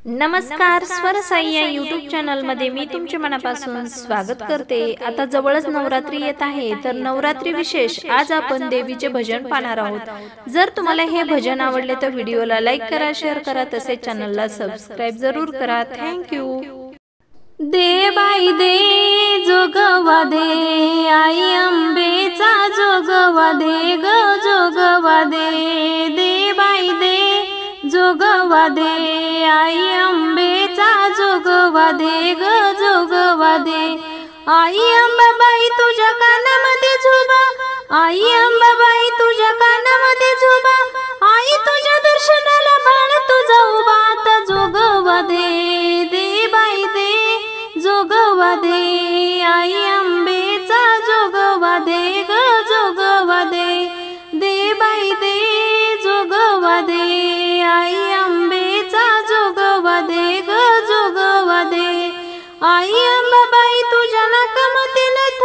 नमस्कार, स्वर साई या यूट्यूब चॅनल मध्ये मी तुमचे मनापासून स्वागत करते। आता जवळच नवरात्री येत आहे, तर नवरात्री विशेष आज आपण देवीचे भजन पाहणार आहोत। जर तुम्हाला हे भजन आवडले तर व्हिडिओला लाईक करा, शेअर करा, तसेच चॅनलला सबस्क्राइब जरूर करा। Thank you. दे बाई दे जोगवा दे, आई अंबेचा जोगवा दे ग जोगवा दे। दे बाई दे जोगवा दे, आई अंबेचा जोगवा दे ग जोगवा दे। आई अंबाबाई तुझ्या कानामध्ये झोबा, आई अंबाबाई तुझ्या कानामध्ये झोबा, आई तुझ्या दर्शनाला बाळ तुझा उभा, आता जोगवा दे। दे बाई दे जोगवा दे, आई अंबेचा जोगवा दे ग जोगवा दे। दे बाई दे जोगवा दे, आई अंबेचा जोगवा दे ग जोगवा दे। आई अंबाबाई तुझ्या नाकामध्ये नथ,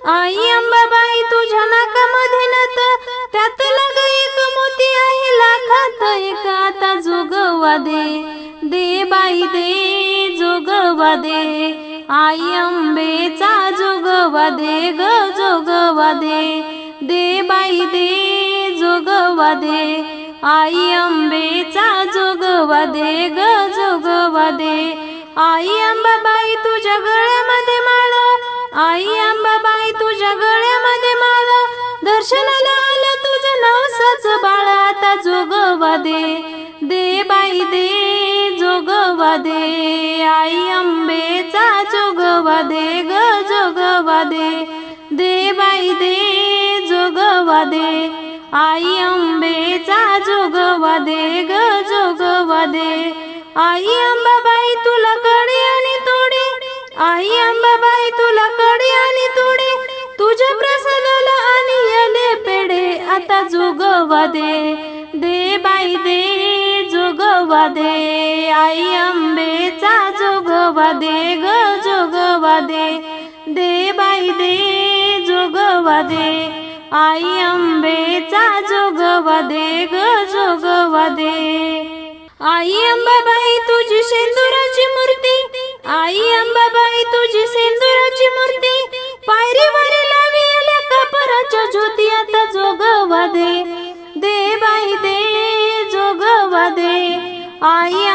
आई अंबाबाई तुझ्या नाकामध्ये नथ, त्यात लाग एक मोती आहे लाखात एक, आता जोगवा दे। दे बाई दे जोगवा दे, आई अंबेचा जोगवा दे ग जोगवा दे। दे बाई दे जोगवा दे, आई अंबेचा जोगवा दे ग जोगवा दे। आई अंबाबाई तुझ्या गळ्यामध्ये माळ, आई अंबाबाई तुझ्या गळ्यामध्ये माळ, दर्शनाला आलं तुझं नवसाचं बाळ, आता जोगवा दे। दे बाई दे जोगवा दे, आई अंबेचा जोगवा दे ग जोगवा दे। दे बाई दे जोगवा दे, आई अंबेचा जोगवा दे ग जोगवा दे। आई अंबाबाई तुला कडी आणि तोडी, आई अंबाबाई तुला कडी आणि तोडी, तुझ्या प्रसादाला आणि येले पेढे, आता जोगवा दे। दे बाई दे जोगवा दे, आई अंबेचा जोगवा दे ग जोगवा दे। दे बाई दे जोगवा दे, आई अंबेचा जोगवा दे ग जोगवा दे। आई अंबाबाई तुझी शेंदुराची मूर्ती, आई अंबाबाई तुझी शेंदुराची मूर्ती, पायरीवर लावी आल्या कापराच्या ज्योती, आता जोगवा दे। दे बाई दे जोगवा दे, आई